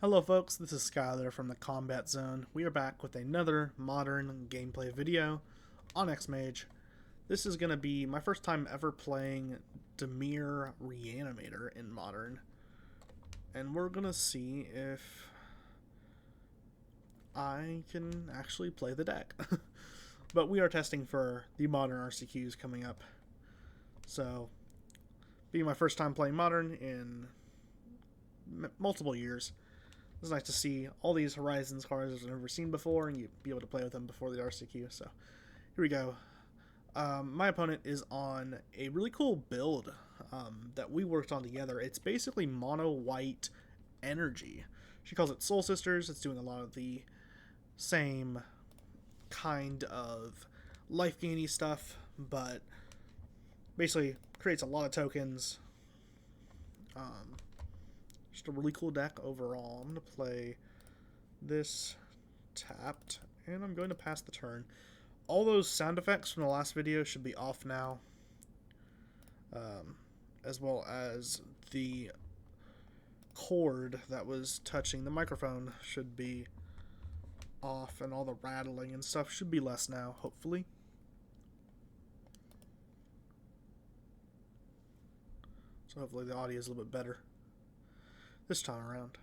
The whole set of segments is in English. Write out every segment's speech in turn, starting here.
Hello folks, this is Skylar from the Combat Zone. We are back with another modern gameplay video on X-Mage. This is going to be my first time ever playing Dimir Reanimator in Modern. And we're going to see if I can actually play the deck. But we are testing for the Modern RCQs coming up. So, being my first time playing Modern in multiple years, it's nice to see all these Horizons cards I've never seen before, and you be able to play with them before the RCQ. So, here we go. My opponent is on a really cool build that we worked on together. It's basically mono white energy. She calls it Soul Sisters. It's doing a lot of the same kind of life gainy stuff, but basically creates a lot of tokens. Just a really cool deck overall. I'm going to play this tapped, and I'm going to pass the turn. All those sound effects from the last video should be off now, as well as the cord that was touching the microphone should be off, and all the rattling and stuff should be less now, hopefully. So hopefully the audio is a little bit better this time around.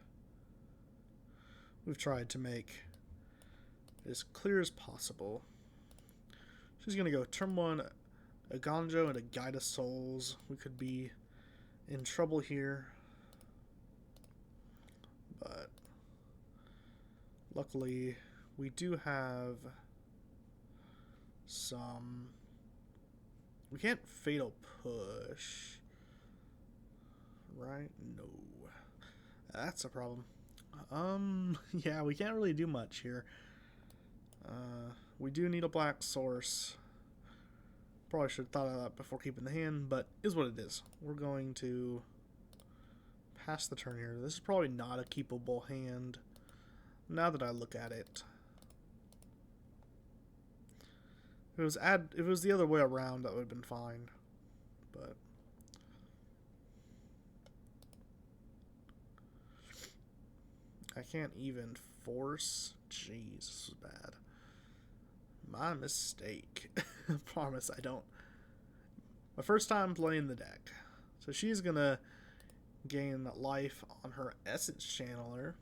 We've tried to make it as clear as possible. She's going to go turn 1, a Ganjo and a Guide of Souls. We could be in trouble here, but luckily we do have some. We can't Fatal Push, right? No. That's a problem. Yeah, we can't really do much here. We do need a black source. Probably should have thought of that before keeping the hand, but is what it is. We're going to pass the turn here. This is probably not a keepable hand, now that I look at it. If it was the other way around, that would have been fine, but. I can't even force. Jeez, this is bad. My mistake. Promise I don't. My first time playing the deck. So she's gonna gain life on her Essence Channeler.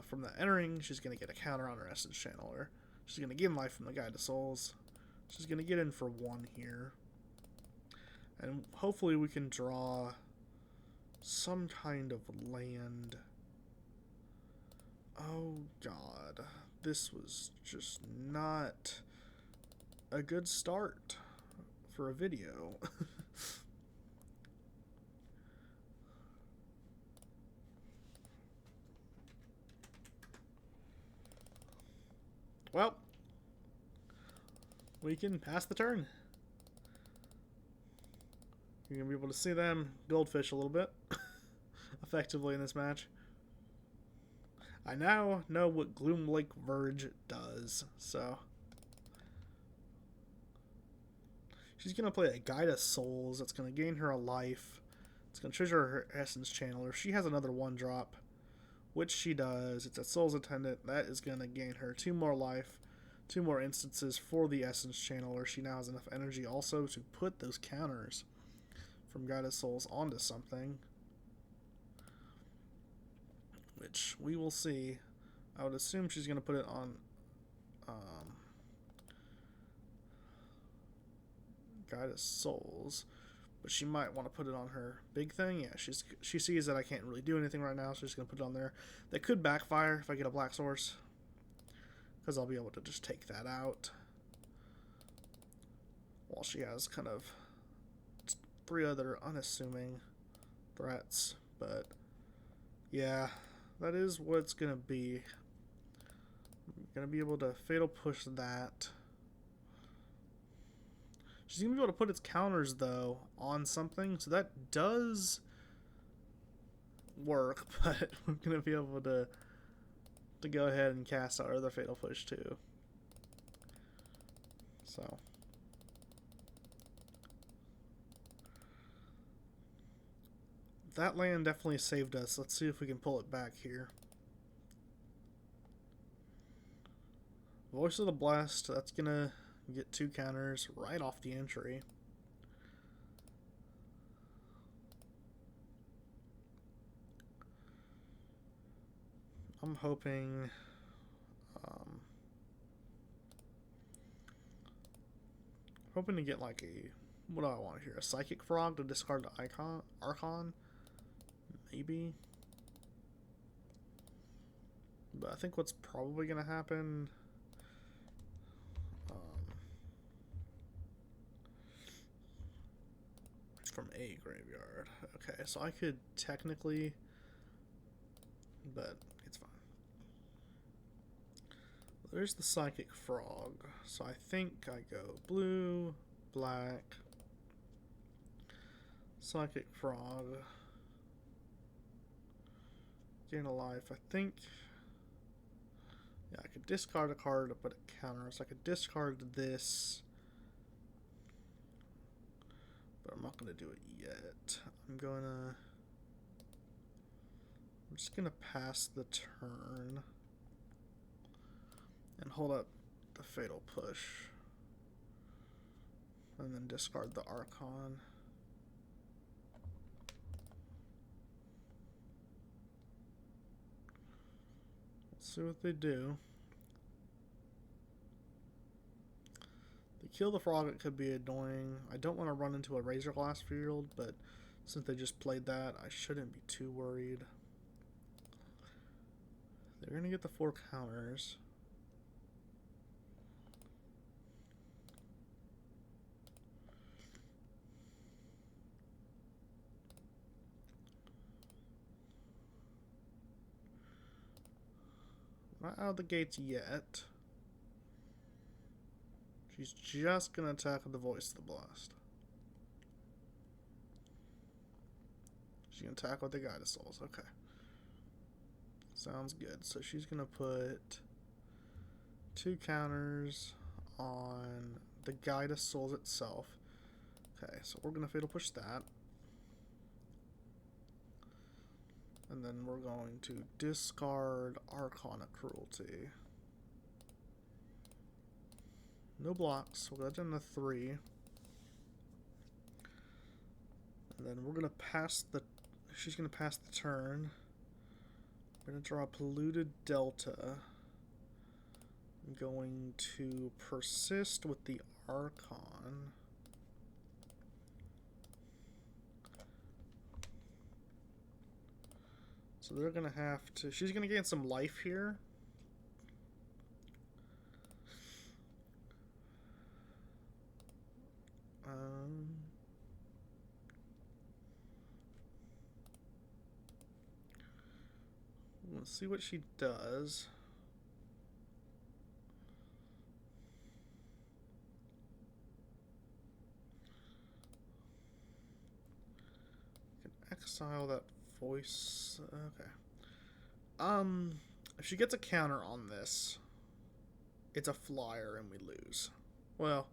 From the entering, she's gonna get a counter on her Essence Channeler. She's gonna gain life from the Guide of Souls. She's gonna get in for 1 here. And hopefully we can draw some kind of land. Oh god, this was just not a good start for a video. Well, we can pass the turn. You're going to be able to see them goldfish a little bit effectively in this match. I now know what Gloom Lake Verge does, so. She's going to play a Guide of Souls that's going to gain her a life. It's going to treasure her Essence Channeler. She has another 1-drop, which she does. It's a Soul's Attendant. That is going to gain her 2 more life, 2 more instances for the Essence Channeler. She now has enough energy also to put those counters from Guide of Souls onto something, which we will see. I would assume she's going to put it on Guide of Souls, but she might want to put it on her big thing. Yeah, she sees that I can't really do anything right now, so she's going to put it on there. That could backfire if I get a black source, because I'll be able to just take that out while she has kind of 3 other unassuming threats. But yeah, that is what it's going to be. I'm going to be able to Fatal Push that. She's going to be able to put its counters, though, on something, so that does work, but we're going to be able to go ahead and cast our other Fatal Push, too. So. that land definitely saved us. Let's see if we can pull it back here. Voice of the Blast, that's gonna get 2 counters right off the entry. I'm hoping to get like a, what do I want here? A Psychic Frog to discard the Archon? Maybe. But I think what's probably going to happen... from a graveyard. Okay, so I could technically... but it's fine. There's the Psychic Frog. So I think I go blue, black, Psychic Frog, gain a life. I think, yeah, I could discard a card to put a counter. So I could discard this, but I'm not going to do it yet. I'm just going to pass the turn and hold up the Fatal Push, and then discard the Archon. Let's see what they do. They kill the frog, it could be annoying. I don't want to run into a Razor Glass field, but since they just played that, I shouldn't be too worried. They're going to get the 4 counters. Not out of the gates yet. She's just going to attack with the Voice of the Blast. She's going to attack with the Guide of Souls. Okay. Sounds good. So she's going to put 2 counters on the Guide of Souls itself. Okay, so we're going to Fatal Push that. And then we're going to discard Archon of Cruelty. No blocks. We'll go down to 3. And then we're going to pass the... she's going to pass the turn. We're going to draw Polluted Delta. I'm going to persist with the Archon. So they're going to have to... she's going to gain some life here. Let's see what she does. I can exile that voice. Okay. If she gets a counter on this, it's a flyer and we lose. Well,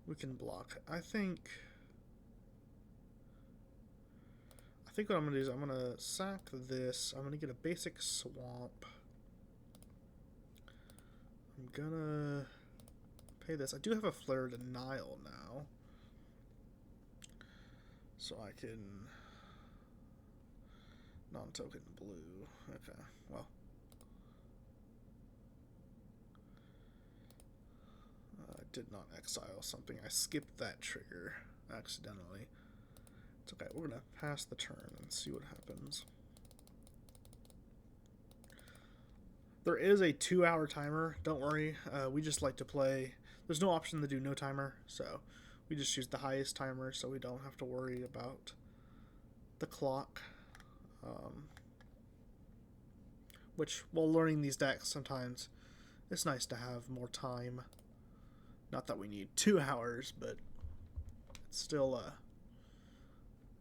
we can block. I think what I'm going to do is I'm going to sack this. I'm going to get a basic swamp. I'm going to pay this. I do have a Flare Denial now. So I can non-token blue. Okay, well. I did not exile something. I skipped that trigger accidentally. It's okay, we're going to pass the turn and see what happens. There is a 2-hour timer, don't worry. We just like to play. There's no option to do no timer, so we just use the highest timer so we don't have to worry about the clock. Which, while learning these decks, sometimes it's nice to have more time. Not that we need 2 hours, but it's still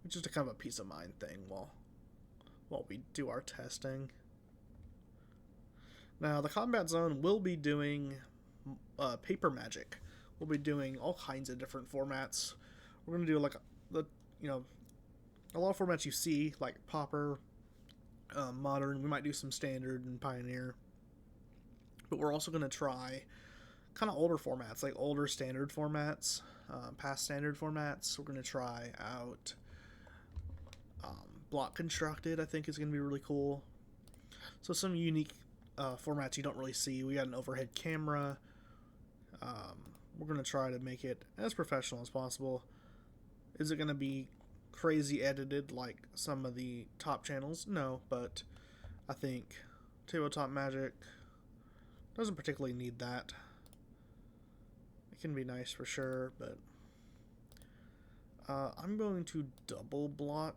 just a kind of a peace of mind thing while we do our testing. Now, the combat zone will be doing paper magic. We'll be doing all kinds of different formats. We're going to do like a lot of formats you see, like Pauper, Modern. We might do some Standard and Pioneer, but we're also going to try kind of older formats, like older Standard formats, past Standard formats. We're going to try out Block Constructed. I think is going to be really cool. So some unique formats you don't really see. We got an overhead camera. We're going to try to make it as professional as possible. Is it going to be crazy edited like some of the top channels? No, but I think Tabletop Magic doesn't particularly need that. It can be nice for sure, but I'm going to double block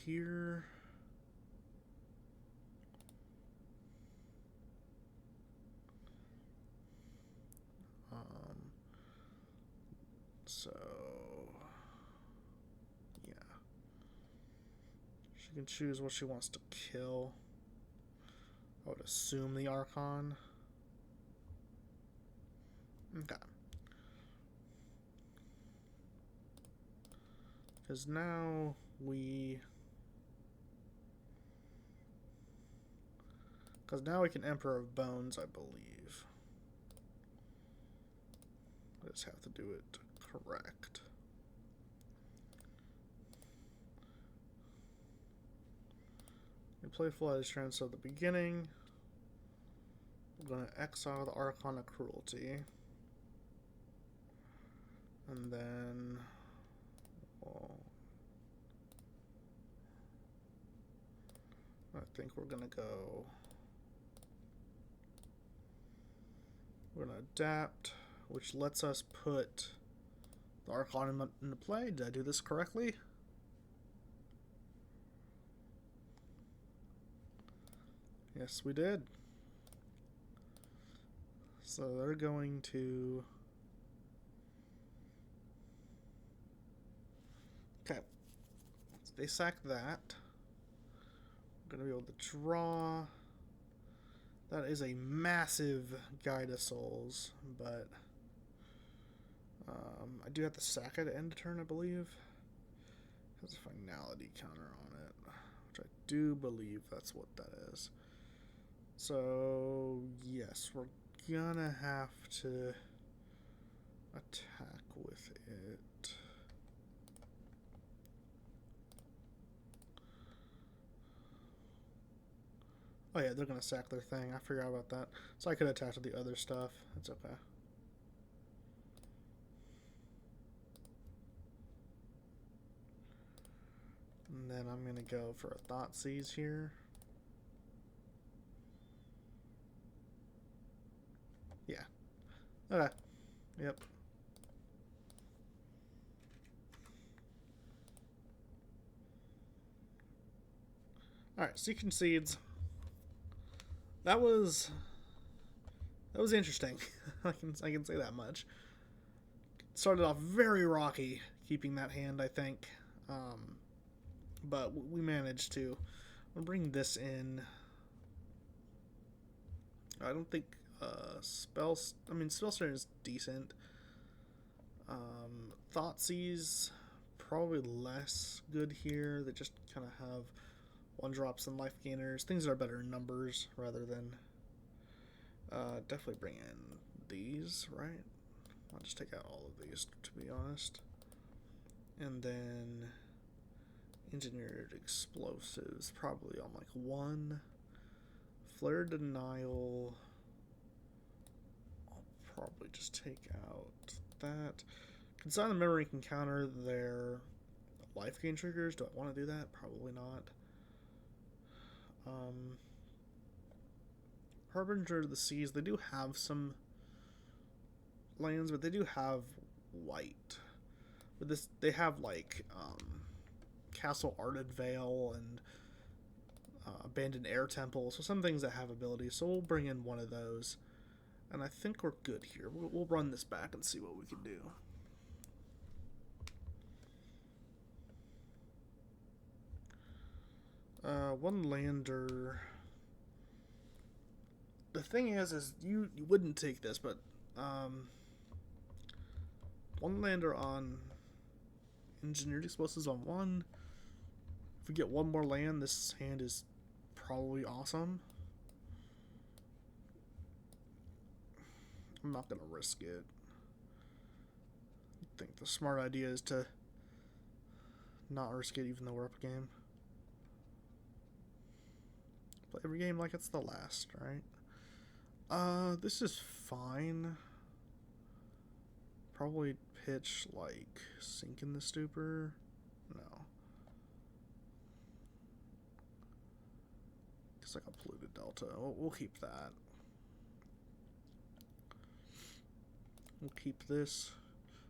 here. So, yeah. She can choose what she wants to kill. I would assume the Archon. Okay. Because now we... Because now we can Emperor of Bones, I believe. I just have to do it correct. You play Flight Trance at the beginning. We're going to exile the Archon of Cruelty. And then... Well, I think we're going to go... We're going to adapt, which lets us put the Archon into play. Did I do this correctly? Yes, we did. So they're going to... Okay. So they sack that. We're going to be able to draw. That is a massive Guide of Souls, but I do have to sack it at end of turn, I believe. It has a finality counter on it, which I do believe that's what that is. So, yes, we're gonna have to attack with it. Oh yeah, they're gonna sack their thing. I forgot about that. So I could attach to the other stuff. That's okay. And then I'm gonna go for a Thoughtseize here. Yeah. Okay. Yep. Alright, so you concedes. That was interesting. I can say that much. Started off very rocky keeping that hand, I think. But we managed to. I'll bring this in. I don't think Spellstorm is decent. Thoughtseize probably less good here. They just kind of have one drops and life gainers, things that are better in numbers rather than definitely bring in these, right? I'll just take out all of these, to be honest. And then Engineered Explosives, probably on like one. Flare Denial, I'll probably just take out that. Consign the Memory can counter their life gain triggers. Do I want to do that? Probably not. Harbinger of the Seas, they do have some lands, but they do have white. But this, they have like Castle Arded Vale and Abandoned Air Temple, so some things that have abilities. So we'll bring in one of those, and I think we're good here. We'll run this back and see what we can do. One lander. The thing is you wouldn't take this, but one lander on Engineered Explosives on one. we get one more land, this hand is probably awesome. I'm not going to risk it. I think the smart idea is to not risk it even though we're up a game. Play every game like it's the last, right? This is fine. Probably pitch like Sink in the Stupor. No. It's like a Polluted Delta. We'll keep that. We'll keep this.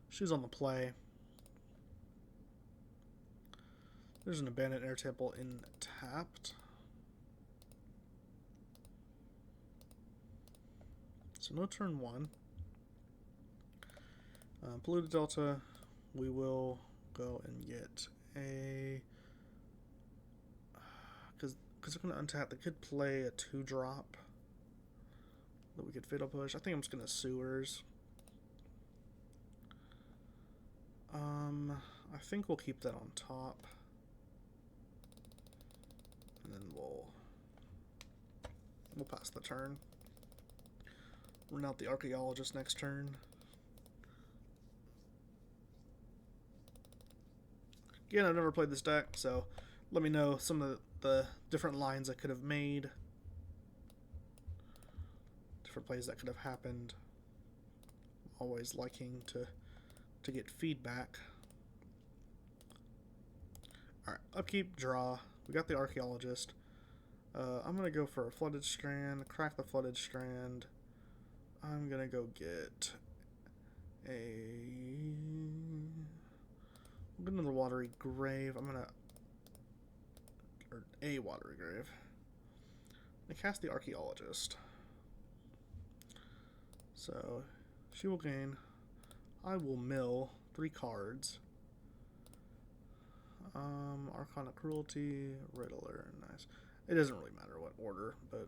She's on the play. There's an Abandoned Air Temple in tapped. So no turn one. Polluted Delta, we will go and get a... Because they're going to untap, they could play a 2-drop that we could Fatal Push. I think I'm just going to Sewers. I think we'll keep that on top. And then we'll pass the turn. Run out the Archaeologist next turn. Again, I've never played this deck, so let me know some of the different lines I could have made. Different plays that could have happened. Always liking to get feedback. Alright, upkeep, draw. We got the Archaeologist. I'm going to go for a Flooded Strand, crack the Flooded Strand. I'm going to go get I'm going to the Watery Grave. I'm going to... Or a Watery Grave. I cast the Archaeologist. So, she will gain. I will mill 3 cards. Arcana Cruelty, Riddler, nice. It doesn't really matter what order, but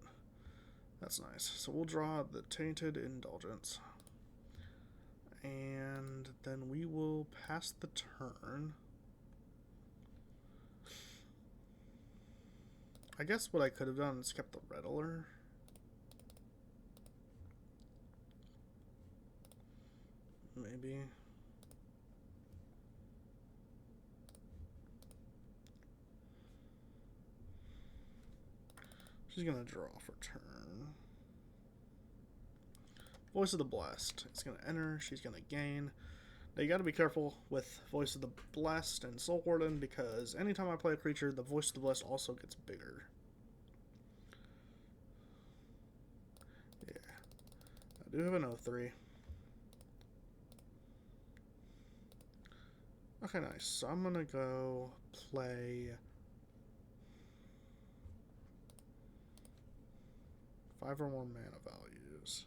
that's nice. So we'll draw the Tainted Indulgence. And then we will pass the turn. I guess what I could have done is kept the Riddler. Maybe. She's going to draw for turn. Voice of the Blessed. It's going to enter. She's going to gain. Now you got to be careful with Voice of the Blessed and Soul Warden because anytime I play a creature, the Voice of the Blessed also gets bigger. Yeah. I do have an 0-3. Okay, nice. So I'm going to go play 5 or more mana values.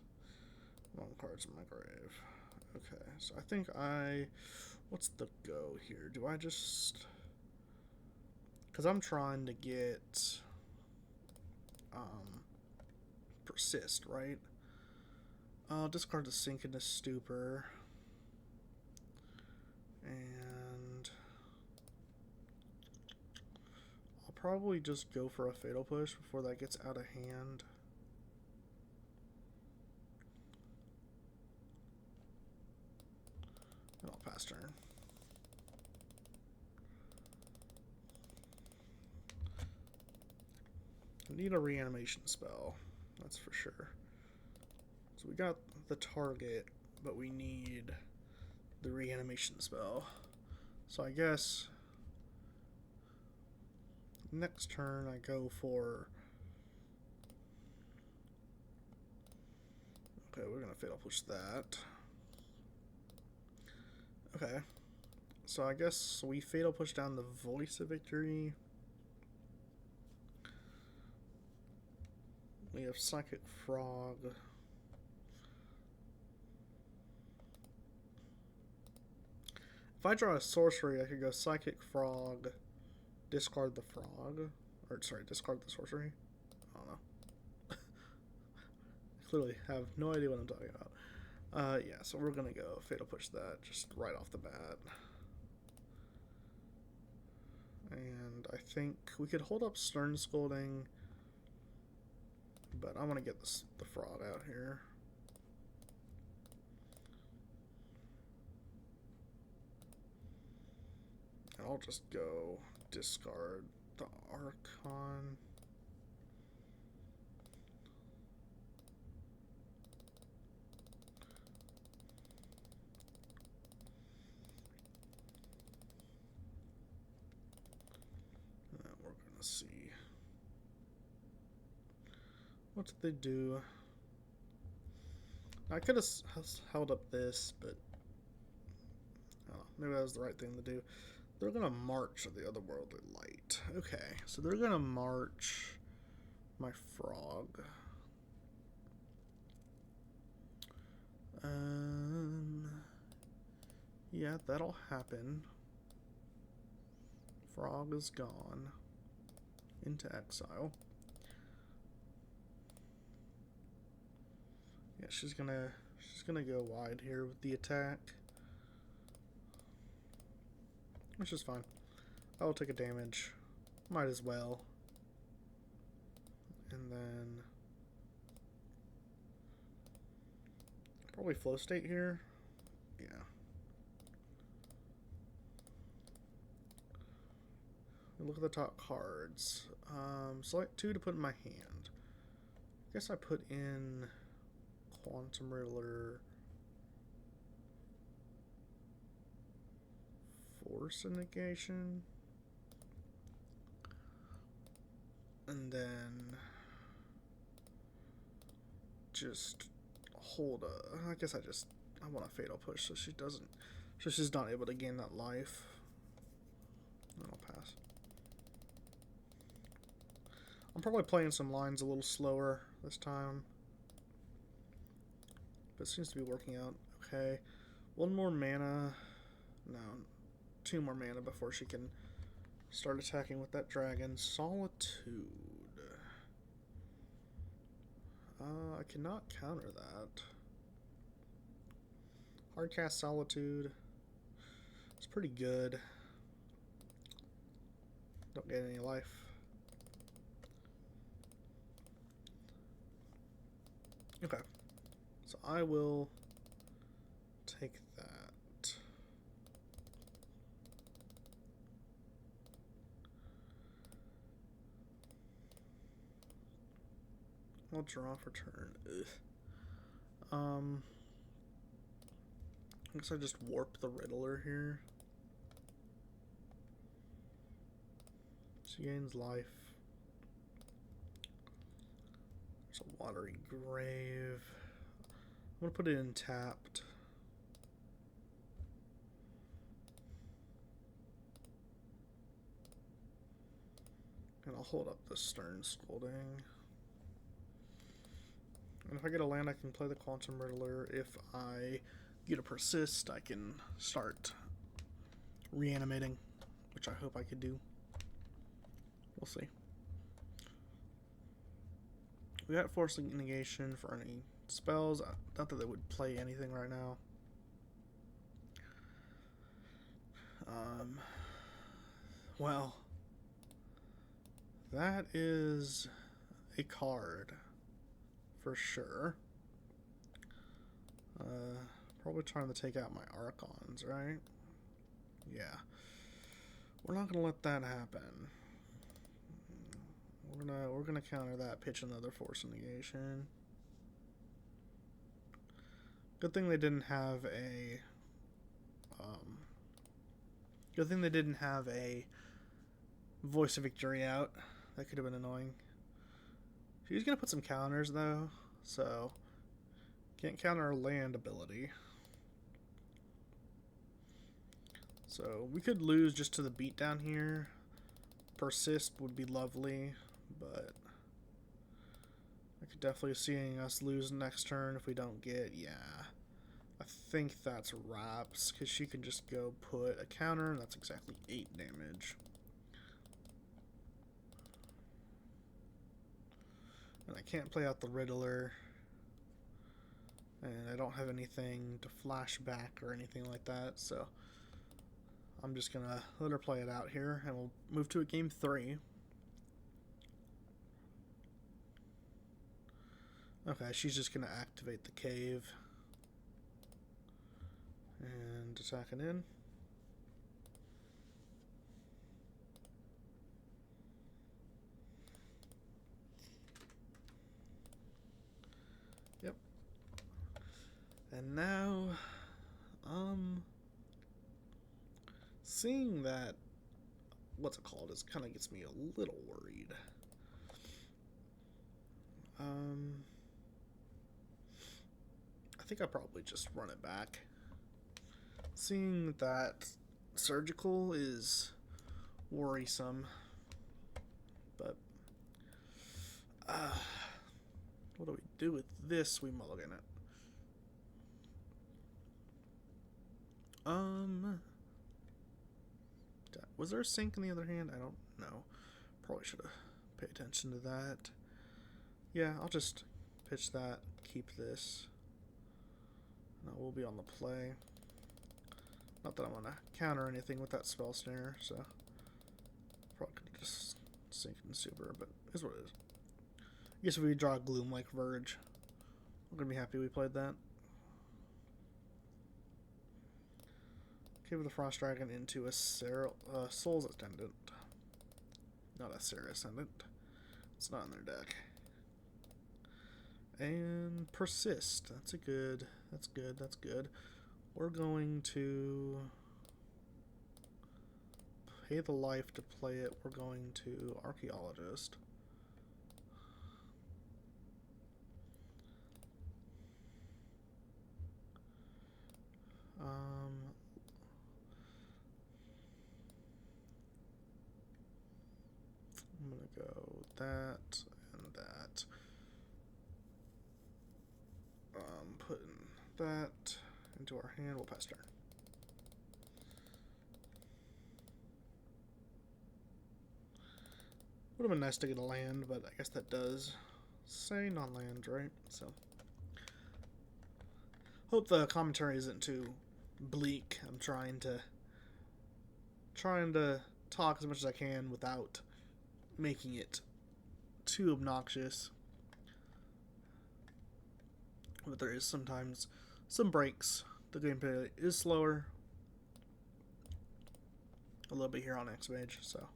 Wrong cards in my grave. Okay, so I think what's the go here? Do I just... Because I'm trying to get... Persist, right? I'll discard the Sink into Stupor. And... I'll probably just go for a Fatal Push before that gets out of hand. And I'll pass turn. I need a reanimation spell, that's for sure. So we got the target, but we need the reanimation spell. So I guess next turn I go for... Okay, we're gonna Fatal Push that. Okay, so I guess we Fatal Push down the Voice of Victory. We have Psychic Frog. If I draw a sorcery, I could go Psychic Frog, discard the frog. Or, sorry, discard the sorcery. I don't know. I clearly have no idea what I'm talking about. Yeah, so we're going to go Fatal Push that just right off the bat. And I think we could hold up Stern Scolding, but I want to get the Fraud out here. And I'll just go discard the Archon. We're gonna see. What did they do? I could have held up this, but oh, maybe that was the right thing to do. They're gonna march the Otherworldly Light. Okay, so they're gonna march my Frog. Yeah, that'll happen. Frog is gone into exile. Yeah, she's gonna go wide here with the attack, which is fine. I'll take a damage, might as well, and then probably flow state here. Yeah. Look at the top cards. Select 2 to put in my hand. I guess I put in Quantum Riddler, Force Negation, and then just hold a. I guess I want a Fatal Push so she's not able to gain that life. And I'll pass. I'm probably playing some lines a little slower this time, but it seems to be working out okay. 1 more mana. No, 2 more mana before she can start attacking with that dragon. Solitude. I cannot counter that. Hardcast Solitude. It's pretty good. Don't get any life. Okay. So I will take that. I'll draw for turn. Ugh. I guess I just warp the Riddler here. She gains life. There's a Watery Grave. I'm gonna put it in tapped. And I'll hold up the Stern Scolding. And if I get a land, I can play the Quantum Riddler. If I get a persist, I can start reanimating, which I hope I could do. We'll see. We got Force Negation for any spells. Not that they would play anything right now. Well, that is a card for sure. Probably trying to take out my Archons, right? Yeah. We're not gonna let that happen. We're gonna counter that, pitch another Force Negation. Good thing they didn't have a good thing they didn't have a Voice of Victory out. That could have been annoying. She's gonna put some counters though, so can't counter her land ability. So we could lose just to the beatdown here. Persist would be lovely, but I could definitely see us lose next turn if we don't get, yeah. I think that's wraps, because she can just go put a counter, and that's exactly 8 damage. And I can't play out the Riddler, and I don't have anything to flash back or anything like that, so I'm just gonna let her play it out here, and we'll move to a game 3. Okay, she's just gonna activate the cave and attack it in. Yep. And now, seeing that, what's it called, it kind of gets me a little worried. I think I probably just run it back. Seeing that surgical is worrisome, but what do we do with this? We mulligan it. Was there a sink in the other hand? I don't know. Probably should have paid attention to that. Yeah, I'll just pitch that, keep this. Now we'll be on the play. Not that I'm gonna counter anything with that spell snare, so probably could just sink and super, but it's what it is. I guess if we draw a Gloom like Verge, I'm gonna be happy we played that. Cave of the Frost Dragon into a Soul's Attendant. Not a Sarah Ascendant. It's not in their deck. And Persist. That's good. We're going to pay the life to play it. We're going to Archaeologist. I'm gonna go that and that. Putting that into our hand. We'll pass turn. Would have been nice to get a land, but I guess that does say non-land, right? So hope the commentary isn't too bleak. I'm trying to talk as much as I can without making it too obnoxious. But there is sometimes some breaks. The gameplay is slower a little bit here on X-Mage, so.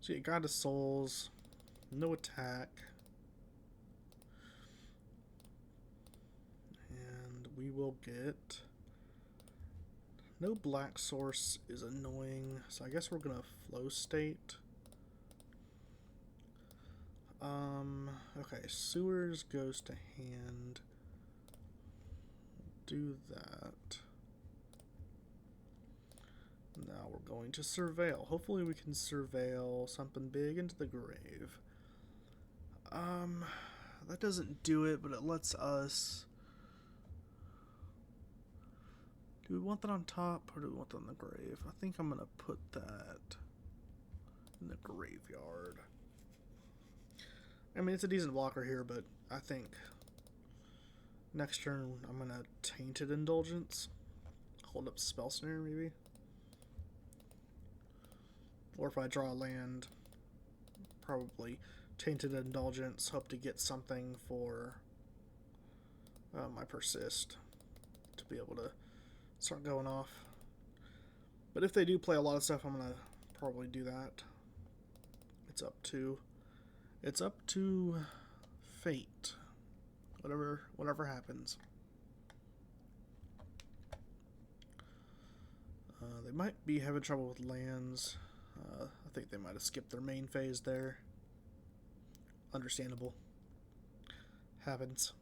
So yeah, Goddess Souls, no attack. And we will get... No black source is annoying, so I guess we're gonna flow state. Okay, sewers goes to hand. Do that. Now we're going to surveil. Hopefully we can surveil something big into the grave. That doesn't do it, but it lets us... Do we want that on top, or do we want that in the grave? I think I'm gonna put that in the graveyard. I mean, it's a decent blocker here, but I think next turn I'm gonna Tainted Indulgence. Hold up Spell Snare, maybe. Or if I draw a land, probably Tainted Indulgence. Hope to get something for my Persist to be able to start going off. But if they do play a lot of stuff, I'm gonna probably do that. It's up to fate. Whatever happens. They might be having trouble with lands. I think they might have skipped their main phase there. Understandable. Happens.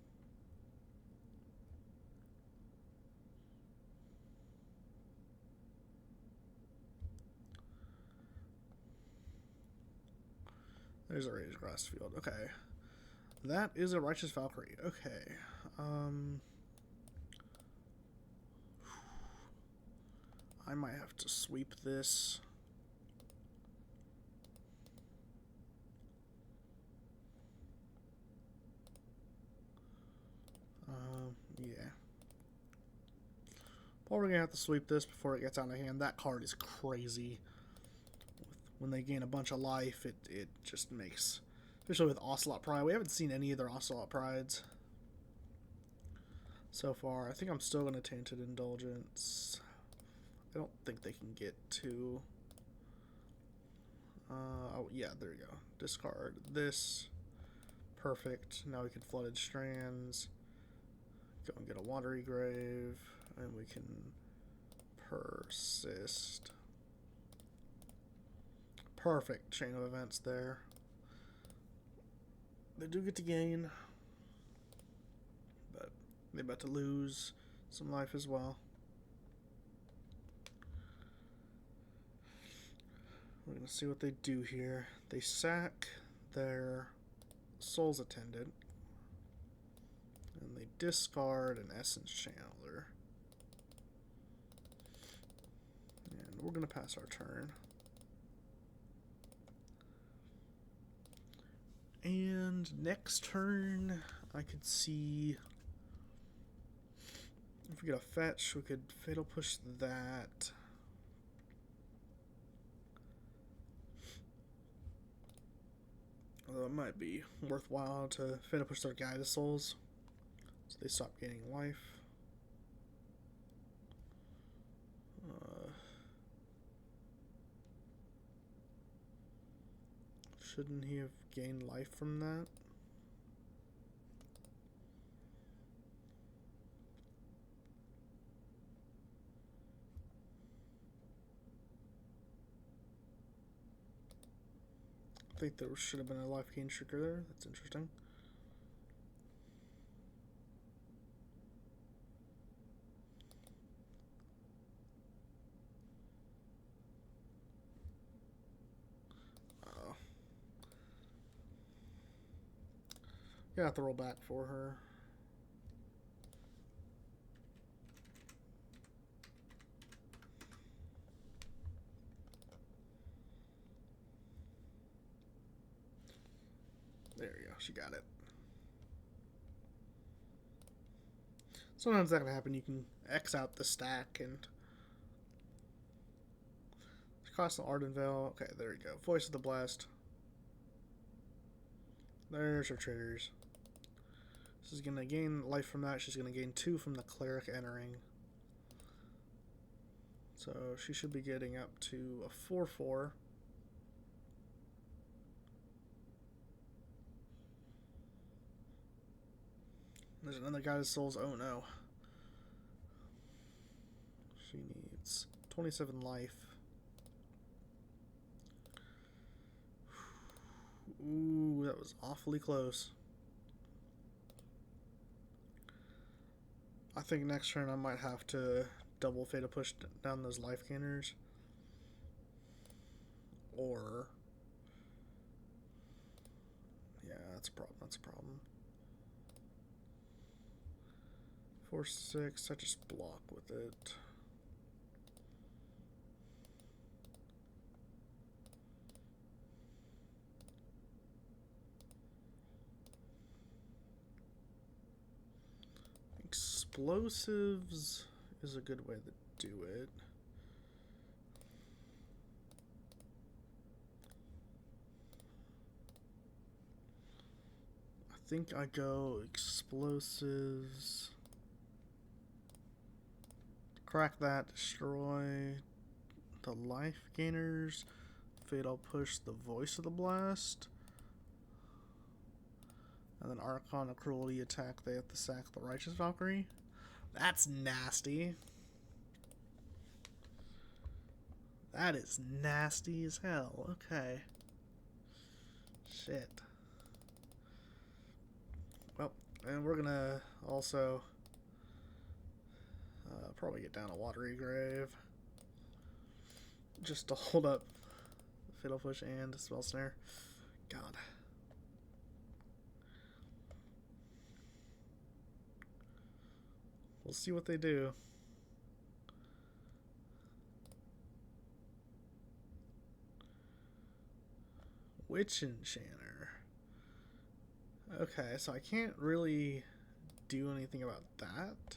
There's a Raised Grass Field. Okay. That is a Righteous Valkyrie. Okay. I might have to sweep this. Yeah. Probably gonna have to sweep this before it gets out of hand. That card is crazy. When they gain a bunch of life, it just makes... Especially with Ocelot Pride. We haven't seen any other Ocelot Prides so far. I think I'm still going to Tainted Indulgence. I don't think they can get to... oh, yeah, there you go. Discard this. Perfect. Now we can Flooded Strands. Go and get a Watery Grave. And we can Persist. Perfect chain of events there. They do get to gain, but they're about to lose some life as well. We're going to see what they do here. They sack their Soul's Attendant, and they discard an Essence Channeler. And we're going to pass our turn. And next turn, I could see if we get a fetch, we could Fatal Push that. Although it might be worthwhile to Fatal Push their Guide of Souls, so they stop gaining life. Shouldn't he have gained life from that? I think there should have been a life gain trigger there. That's interesting. Gonna have to roll back for her. There you go, she got it. Sometimes that can happen. You can X out the stack and Costal Ardenvale. Okay, there you go. Voice of the Blast. There's her triggers. This is gonna gain life from that. She's gonna gain 2 from the Cleric entering. So she should be getting up to a 4/4. There's another Guided Souls. Oh no. She needs 27 life. Ooh, that was awfully close. I think next turn I might have to double Fatal Push down those life gainers. Or... yeah, that's a problem. That's a problem. 4/6, I just block with it. Explosives is a good way to do it. I think I go explosives. Crack that, destroy the life gainers. Fatal Push the Voice of the Blast. And then Archon of Cruelty attack, they have to sack the Righteous Valkyrie. That's nasty. That is nasty as hell. Okay. Shit. Well, and we're gonna also probably get down a Watery Grave. Just to hold up Fatal Push and Spell Snare. God. We'll see what they do. Witch Enchanter. Okay, so I can't really do anything about that.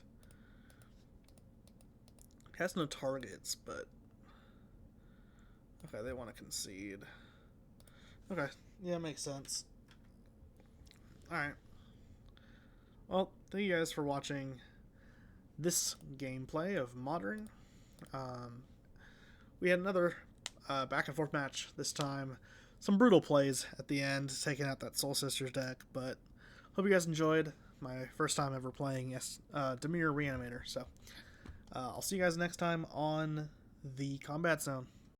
It has no targets, but... Okay, they want to concede. Okay, yeah, makes sense. Alright. Well, thank you guys for watching this gameplay of Modern. We had another back and forth match this time. Some brutal plays at the end, taking out that Soul Sisters deck, but hope you guys enjoyed. My first time ever playing Dimir Reanimator. So I'll see you guys next time on the Combat Zone.